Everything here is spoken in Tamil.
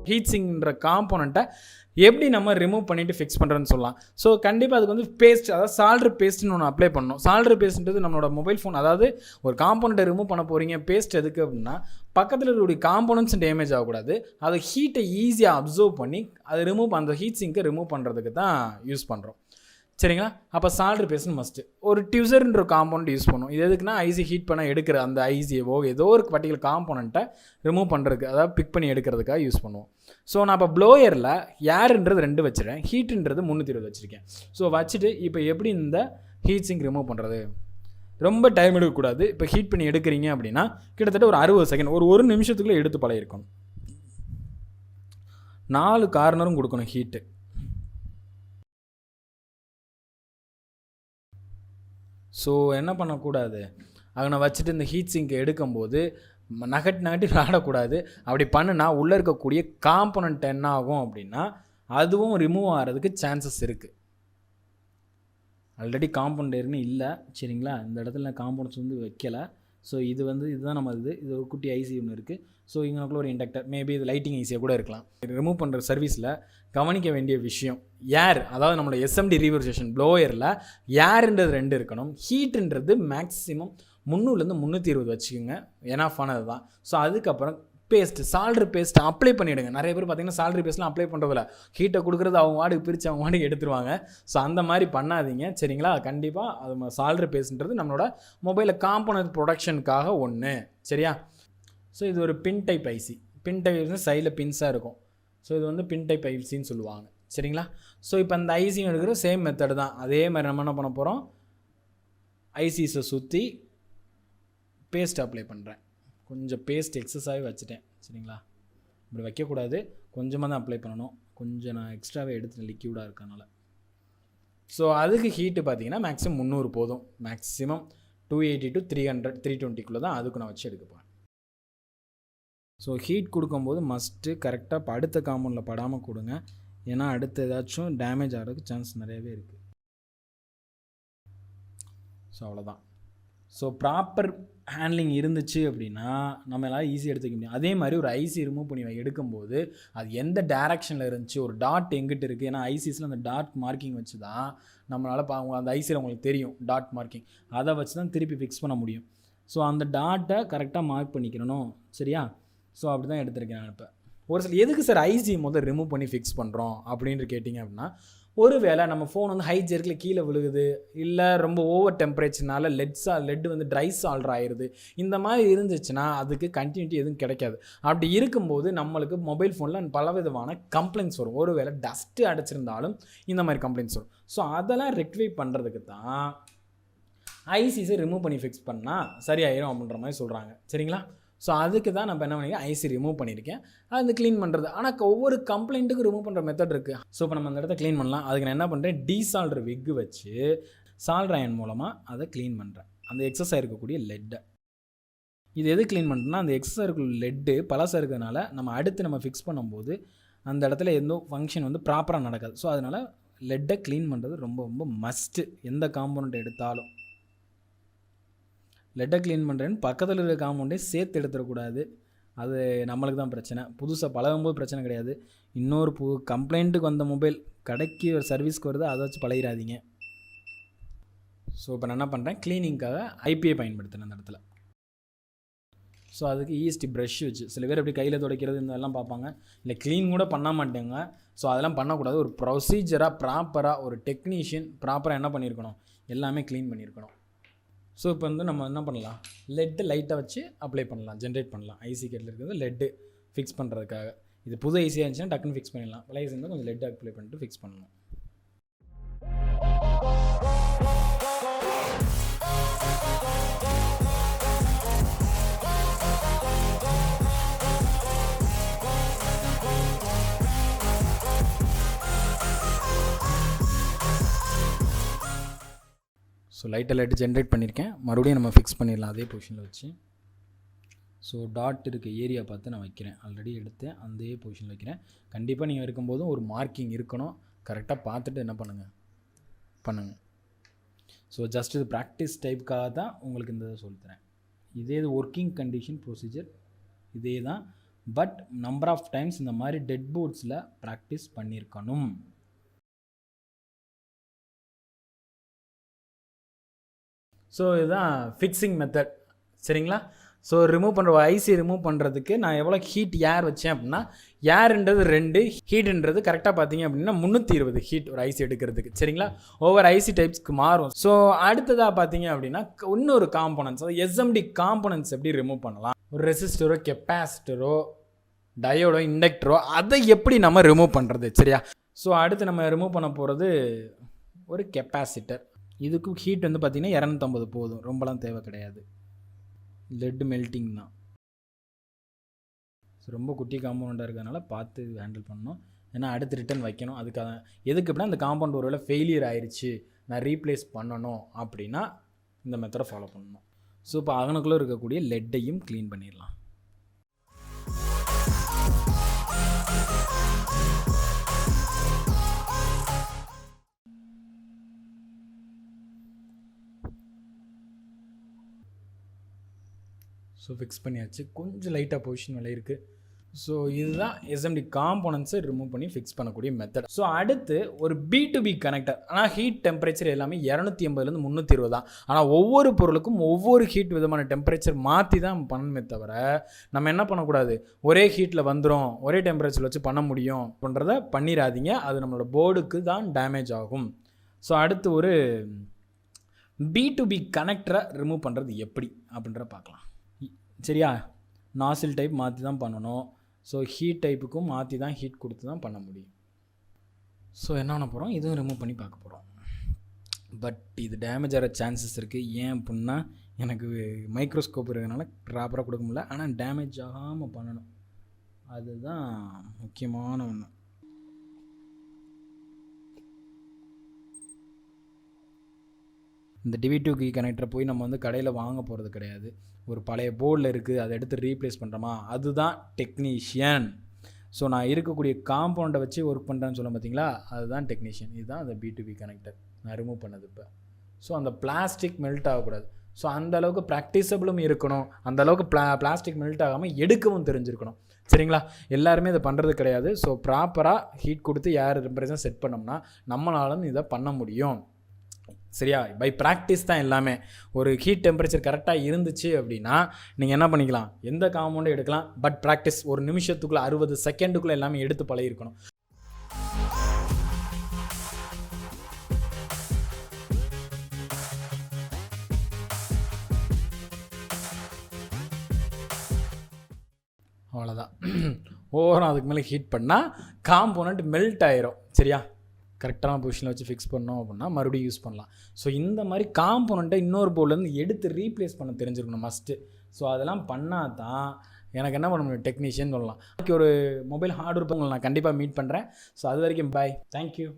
ஹீட் சிங்க்ன்ற காம்போனண்ட்டை எப்படி நம்ம ரிமூவ் பண்ணிவிட்டு ஃபிக்ஸ் பண்ணுறேன்னு சொல்லலாம். ஸோ கண்டிப்பாக அதுக்கு வந்து பேஸ்ட், அதாவது சால்ட்ரு பேஸ்ட்னு ஒன்று அப்ளை பண்ணணும். சால்ட்ரு பேஸ்ட்ன்றது நம்மளோட மொபைல் ஃபோன், அதாவது ஒரு காம்போனண்ட்டை ரிமூவ் பண்ண போகிறீங்க, பேஸ்ட் எதுக்கு அப்படின்னா பக்கத்தில் இருக்கக்கூடிய காம்போனன்ட்ஸ் டேமேஜ் ஆகக்கூடாது, அதை ஹீட்டை ஈஸியாக அப்சர்வ் பண்ணி அதை அந்த ஹீட் சிங்கை ரிமூவ் பண்ணுறதுக்கு தான் யூஸ் பண்ணுறோம். சரிங்களா? அப்போ சால்ட்ரு பேஸ்ட் மஸ்ட்டு. ஒரு டியூசர்ன்ற காம்போனண்ட் யூஸ் பண்ணும். இது எதுக்குன்னா ஐசி ஹீட் பண்ண எடுக்கிற அந்த ஐசியவோ ஏதோ ஒரு பர்டிகுலர் காம்போனண்ட்டை ரிமூவ் பண்ணுறதுக்கு, அதாவது பிக் பண்ணி எடுக்கிறதுக்காக யூஸ் பண்ணுவோம். ஸோ நான் இப்போ ப்ளோயரில் ஏர்ன்றது 2 வச்சுருக்கேன், ஹீட்டுன்றது 320 வச்சுருக்கேன். ஸோ வச்சுட்டு இப்போ எப்படி இந்த ஹீட் சிங்க் ரிமூவ் பண்ணுறது? ரொம்ப டைம் எடுக்கக்கூடாது. இப்போ ஹீட் பண்ணி எடுக்கிறீங்க அப்படின்னா கிட்டத்தட்ட ஒரு 60 செகண்ட், ஒரு நிமிஷத்துக்குள்ளே எடுத்து பழகிருக்கணும். 4 கார்னரும் கொடுக்கணும் ஹீட்டு. ஸோ என்ன பண்ணக்கூடாது, அங்கே வச்சுட்டு இந்த ஹீட் சிங்கை எடுக்கும்போது நகட்டி விளாடக்கூடாது. அப்படி பண்ணுனா உள்ளே இருக்கக்கூடிய காம்போனண்ட் என்ன ஆகும் அப்படின்னா அதுவும் ரிமூவ் ஆகிறதுக்கு சான்சஸ் இருக்குது. ஆல்ரெடி காம்பவுண்ட் ஏற்கனவே இல்லை. சரிங்களா? இந்த இடத்துல காம்பவுண்ட்ஸ் வந்து வைக்கலை. ஸோ இதுதான் நம்ம இது ஒரு குட்டி ஐசி ஒன்று இருக்குது. ஸோ இங்கேக்குள்ள ஒரு இண்டக்டர், மேபி இது லைட்டிங் ஐசியாக கூட இருக்கலாம். ரிமூவ் பண்ணுற சர்வீஸில் கவனிக்க வேண்டிய விஷயம், ஏர், அதாவது நம்மளோட எஸ்எம்டி ரீவர்சேஷன் ப்ளோயரில் ஏர்ன்றது 2 இருக்கணும். ஹீட்டுன்றது மேக்ஸிமம் 300லேருந்து 320 வச்சுக்கோங்க, எனாஃபானது தான். ஸோ அதுக்கப்புறம் பேஸ்ட், சால்ட்ரு பேஸ்ட் அப்ளை பண்ணிவிடுங்க. நிறைய பேர் பார்த்தீங்கன்னா சால்ட்ரு பேஸ்ட்லாம் அப்ளை பண்ணுறதில்ல, ஹீட்டை கொடுக்குறது அவங்க வாட்டுக்கு பிரித்து அவங்க வாட்டுக்கு எடுத்துருவாங்க. ஸோ அந்த மாதிரி பண்ணாதீங்க. சரிங்களா? கண்டிப்பாக அது சால்ட்ரு பேஸ்ட்ன்றது நம்மளோட மொபைலில் காம்போனன்ட் ப்ரொடக்ஷனுக்காக ஒன்று. சரியா? ஸோ இது ஒரு பின் டைப் ஐசி. பின் டைப் வந்து சைடில் பின்ஸாக இருக்கும். ஸோ இது வந்து பின் டைப் ஐசின்னு சொல்லுவாங்க. சரிங்களா? ஸோ இப்போ அந்த ஐசியும் எடுக்கிற சேம் மெத்தட் தான். அதே மாதிரி நம்ம என்ன பண்ண போகிறோம், ஐசிஸை சுற்றி பேஸ்ட் அப்ளை பண்ணுறேன். கொஞ்சம் பேஸ்ட் எக்ஸஸாகவே வச்சுட்டேன். சரிங்களா? இப்படி வைக்கக்கூடாது, கொஞ்சமாக தான் அப்ளை பண்ணணும். கொஞ்சம் நான் எக்ஸ்ட்ராவே எடுத்துட்டேன் லிக்யூடாக இருக்கனால. ஸோ அதுக்கு ஹீட்டு பார்த்தீங்கன்னா மேக்ஸிமம் 300 போதும். மேக்ஸிமம் 280 to 300 320 தான் அதுக்கு நான் வச்சு எடுக்கப்பேன். ஸோ ஹீட் கொடுக்கும்போது மஸ்ட்டு கரெக்டாக அடுத்த காம்பவுண்டில் படாமல் கொடுங்க. ஏன்னா அடுத்து ஏதாச்சும் டேமேஜ் ஆகிறதுக்கு சான்ஸ் நிறையவே இருக்குது. ஸோ அவ்வளோதான். ஸோ ப்ராப்பர் ஹேண்ட்லிங் இருந்துச்சு அப்படின்னா நம்ம எல்லாம் ஈஸியாக எடுத்துக்க முடியும். அதே மாதிரி ஒரு ஐசி ரிமூவ் பண்ணி எடுக்கும்போது அது எந்த டேரெக்ஷனில் இருந்துச்சு, ஒரு டாட் எங்கிட்ட இருக்குது, ஏன்னா ஐசிஸில் அந்த டாட் மார்க்கிங் வச்சு தான் நம்மளால் அந்த ஐசியில் உங்களுக்கு தெரியும் டாட் மார்க்கிங், அதை வச்சு தான் திருப்பி ஃபிக்ஸ் பண்ண முடியும். ஸோ அந்த டாட்டை கரெக்டாக மார்க் பண்ணிக்கணும். சரியா? ஸோ அப்படி தான் எடுத்திருக்கேன் நான். இப்போ ஒரு சில எதுக்கு சார் ஐசி முதல் ரிமூவ் பண்ணி ஃபிக்ஸ் பண்ணுறோம் அப்படின்ட்டு கேட்டிங்க அப்படின்னா, ஒரு வேளை நம்ம ஃபோன் வந்து ஹை ஜெர்க்கில் கீழே விழுகுது, இல்லை ரொம்ப ஓவர் டெம்பரேச்சர்னால லெட் வந்து ட்ரை சால்டர் ஆயிடுது, இந்த மாதிரி இருந்துச்சுன்னா அதுக்கு கண்டினியூட்டி எதுவும் கிடைக்காது. அப்படி இருக்கும்போது நம்மளுக்கு மொபைல் ஃபோனில் பலவிதமான கம்ப்ளைண்ட்ஸ் வரும். ஒரு வேளை டஸ்ட்டு அடைச்சிருந்தாலும் இந்த மாதிரி கம்ப்ளைண்ட்ஸ் வரும். ஸோ அதெல்லாம் ரெக்டிஃபை பண்ணுறதுக்கு தான் ஐசிஸை ரிமூவ் பண்ணி ஃபிக்ஸ் பண்ணால் சரியாயிரும் அப்படின்ற மாதிரி சொல்கிறாங்க. சரிங்களா? ஸோ அதுக்கு தான் நான் என்ன பண்ணியிருக்கேன், ஐசி ரிமூவ் பண்ணியிருக்கேன். அது க்ளீன் பண்ணுறது, ஆனால் ஒவ்வொரு கம்ப்ளைண்ட்டுக்கு ரிமூவ் பண்ணுற மெத்தட் இருக்குது. ஸோ இப்போ நம்ம அந்த இடத்த க்ளீன் பண்ணலாம். அதுக்கு நான் என்ன பண்ணுறேன், டீசால்டர் விக்கு வச்சு சால்டர் அயன் மூலமாக அதை க்ளீன் பண்ணுறேன், அந்த எக்ஸஸாக இருக்கக்கூடிய லெட்டை. இது எது க்ளீன் பண்ணுறேன்னா, அந்த எக்ஸஸாக இருக்கிற லெட்டு பழசாக இருக்கிறதுனால நம்ம அடுத்து நம்ம ஃபிக்ஸ் பண்ணும்போது அந்த இடத்துல எந்த ஃபங்க்ஷன் வந்து ப்ராப்பராக நடக்காது. ஸோ அதனால் லெட்டை க்ளீன் பண்ணுறது ரொம்ப ரொம்ப மஸ்ட்டு. எந்த காம்பவுண்ட் எடுத்தாலும் லெட்டை க்ளீன் பண்ணுறேன்னு பக்கத்தில் இருக்கிற காம்பவுண்டே சேர்த்து எடுத்துடக்கூடாது. அது நம்மளுக்கு தான் பிரச்சனை. புதுசாக பழகும்போது பிரச்சனை கிடையாது. இன்னொரு கம்ப்ளைண்ட்டுக்கு வந்த மொபைல் கடைக்கு ஒரு சர்வீஸ்க்கு வருது, அதை வச்சு பழகிடாதீங்க. ஸோ இப்போ நான் என்ன பண்ணுறேன், க்ளீனிங்காக ஐபிஐ பயன்படுத்துகிறேன் அந்த இடத்துல. ஸோ அதுக்கு இஎஸ்டி ப்ரஷ் வச்சு, சில பேர் எப்படி கையில் துடைக்கிறது இந்த எல்லாம் பார்ப்பாங்க, இல்லை க்ளீன் கூட பண்ண மாட்டேங்க. ஸோ அதெல்லாம் பண்ணக்கூடாது. ஒரு ப்ரொசீஜராக ப்ராப்பராக ஒரு டெக்னீஷியன் ப்ராப்பராக என்ன பண்ணியிருக்கணும், எல்லாமே க்ளீன் பண்ணியிருக்கணும். ஸோ இப்போ வந்து நம்ம என்ன பண்ணலாம், லெட்டு லைட்டாக வச்சு அப்ளை பண்ணலாம், ஜென்ரேட் பண்ணலாம். ஐசி கேட்டில் இருக்கிறது லெட்டு ஃபிக்ஸ் பண்ணுறதுக்காக. இது புது ஐசியாக இருந்துச்சுன்னா டக்குன்னு ஃபிக்ஸ் பண்ணிடலாம். பழைய ஐசி இருந்தால் கொஞ்சம் லெட்டு அப்ளை பண்ணிட்டு ஃபிக்ஸ் பண்ணணும். ஸோ லைட்டு ஜென்ரேட் பண்ணியிருக்கேன். மறுபடியும் நம்ம ஃபிக்ஸ் பண்ணிடலாம் அதே பொசிஷனில் வச்சு. ஸோ டாட் இருக்க ஏரியா பார்த்து நான் வைக்கிறேன். ஆல்ரெடி எடுத்து அதே பொசிஷனில் வைக்கிறேன். கண்டிப்பாக நீங்கள் இருக்கும்போதும் ஒரு மார்க்கிங் இருக்கணும். கரெக்டாக பார்த்துட்டு என்ன பண்ணுங்கள். ஸோ ஜஸ்ட் இது ப்ராக்டிஸ் டைப்புக்காக தான் உங்களுக்கு இந்த சொல்லித்தரேன். இதே இது ஒர்க்கிங் கண்டிஷன் ப்ரொசீஜர் இதே தான். பட் நம்பர் ஆஃப் டைம்ஸ் இந்த மாதிரி டெட் போர்ட்ஸில் ப்ராக்டிஸ் பண்ணியிருக்கணும். ஸோ இதுதான் ஃபிக்ஸிங் மெத்தட். சரிங்களா? ஸோ ஐசி ரிமூவ் பண்ணுறதுக்கு நான் எவ்வளோ ஹீட் ஏர் வச்சேன் அப்படின்னா, ஏர்ன்றது 2, ஹீட்டுன்றது கரெக்டாக பார்த்தீங்க அப்படின்னா 320 ஹீட் ஒரு ஐசி எடுக்கிறதுக்கு. சரிங்களா? ஒவ்வொரு ஐசி டைப்ஸ்க்கு மாறும். ஸோ அடுத்ததாக பார்த்தீங்க அப்படின்னா இன்னொரு காம்போனன்ட்ஸ், அதாவது எஸ்எம்டி காம்போனன்ட்ஸ் எப்படி ரிமூவ் பண்ணலாம், ஒரு ரெசிஸ்டரோ கெப்பாசிட்டரோ டயோடோ இண்டக்டரோ அதை எப்படி நம்ம ரிமூவ் பண்ணுறது. சரியா? ஸோ அடுத்து நம்ம ரிமூவ் பண்ண போகிறது ஒரு கெப்பாசிட்டர். இதுக்கு ஹீட் வந்து பார்த்திங்கன்னா 250 போதும், ரொம்பலாம் தேவை கிடையாது. லெட் மெல்ட்டிங் தான். ஸோ ரொம்ப குட்டி காம்பவுண்டாக இருக்கிறதுனால பார்த்து ஹேண்டில் பண்ணணும். ஏன்னா அடுத்து ரிட்டன் வைக்கணும். அதுக்காக எதுக்கு அப்படின்னா அந்த காம்பவுண்ட் ஒருவேளை ஃபெயிலியர் ஆயிடுச்சு, நான் ரீப்ளேஸ் பண்ணணும் அப்படின்னா இந்த மெத்தடை ஃபாலோ பண்ணணும். ஸோ இப்போ அகனுக்குள்ளே இருக்கக்கூடிய லெட்டையும் க்ளீன் பண்ணிடலாம். ஸோ ஃபிக்ஸ் பண்ணியாச்சு. கொஞ்சம் லைட்டாக பொசிஷன் விலை இருக்குது. ஸோ இதுதான் எஸ்எம்டி காம்போனன்ட்ஸை ரிமூவ் பண்ணி ஃபிக்ஸ் பண்ணக்கூடிய மெத்தட். ஸோ அடுத்து ஒரு B2B கனெக்டர். ஆனால் ஹீட் டெம்பரேச்சர் எல்லாமே 280லேருந்து 320 தான். ஆனால் ஒவ்வொரு பொருளுக்கும் ஒவ்வொரு ஹீட் விதமான டெம்பரேச்சர் மாற்றி தான் பண்ணணுமே தவிர நம்ம என்ன பண்ணக்கூடாது, ஒரே ஹீட்டில் வந்துடும், ஒரே டெம்பரேச்சர் வச்சு பண்ண முடியும் அப்படின்றத பண்ணிடாதீங்க. அது நம்மளோட போர்டுக்கு தான் டேமேஜ் ஆகும். ஸோ அடுத்து ஒரு B2B கனெக்டரை ரிமூவ் பண்ணுறது எப்படி அப்படின்றத பார்க்கலாம். சரியா? நாசில் டைப் மாற்றி தான் பண்ணணும். ஸோ ஹீட் டைப்புக்கும் மாற்றி தான் ஹீட் கொடுத்து தான் பண்ண முடியும். ஸோ என்ன பண்ண போகிறோம், இதுவும் ரிமூவ் பண்ணி பார்க்க போகிறோம். பட் இது டேமேஜ் ஆகிற சான்சஸ் இருக்குது. ஏன் அப்படின்னா எனக்கு மைக்ரோஸ்கோப் இருக்கிறதுனால ப்ராப்பராக கொடுக்க முடியல. ஆனால் டேமேஜ் ஆகாமல் பண்ணணும், அதுதான் முக்கியமான ஒன்று. இந்த டிவி2 கீ கனெக்டரை போய் நம்ம வந்து கடையில் வாங்க போகிறது கிடையாது. ஒரு பழைய போர்டில் இருக்குது, அதை எடுத்து ரீப்ளேஸ் பண்ணுறோமா, அதுதான் டெக்னீஷியன். ஸோ நான் இருக்கக்கூடிய காம்பவுண்டை வச்சு ஒர்க் பண்ணுறேன்னு சொல்ல பார்த்தீங்களா, அதுதான் டெக்னீஷியன். இதுதான் அந்த B2B கனெக்டர் நான் ரிமூவ் பண்ணது இப்போ. ஸோ அந்த பிளாஸ்டிக் மெல்ட் ஆகக்கூடாது. ஸோ அந்தளவுக்கு ப்ராக்டிசபிளும் இருக்கணும், அந்தளவுக்கு பிளாஸ்டிக் மெல்ட் ஆகாமல் எடுக்கவும் தெரிஞ்சிருக்கணும். சரிங்களா? எல்லாருமே இதை பண்ணுறது கிடையாது. ஸோ ப்ராப்பராக ஹீட் கொடுத்து ஏர் டெம்பரேச்சர் செட் பண்ணோம்னா நம்மளாலும் இதை பண்ண முடியும். சரியா? பை ப்ராக்டிஸ் தான் எல்லாமே. ஒரு ஹீட் டெம்பரேச்சர் கரெக்டாக இருந்துச்சு அப்படின்னா நீங்கள் என்ன பண்ணிக்கலாம், எந்த காம்பவுண்டும் எடுக்கலாம். பட் ப்ராக்டிஸ், ஒரு நிமிஷத்துக்குள்ளே 60 செகண்டுக்குள்ளே எல்லாமே எடுத்து பழகிருக்கணும். அவ்வளோதான். ஓவராக அதுக்கு மேலே ஹீட் பண்ணால் காம்போனண்ட் மெல்ட் ஆயிரும். சரியா? கரெக்டான பொசிஷனில் வச்சு ஃபிக்ஸ் பண்ணோம் அப்படின்னா மறுபடியும் யூஸ் பண்ணலாம். ஸோ இந்த மாதிரி காம்போனண்ட்டை இன்னொரு போர்ட்லேருந்து எடுத்து ரீப்ளேஸ் பண்ண தெரிஞ்சிருக்கணும் மஸ்ட்டு. ஸோ அதெல்லாம் பண்ணால் தான் எனக்கு என்ன பண்ண முடியும், டெக்னீஷியன் சொல்லலாம். ஒரு மொபைல் ஹார்ட்வேர் உங்களை நான் கண்டிப்பாக மீட் பண்ணுறேன். ஸோ அது வரைக்கும் பாய், தேங்க்யூ.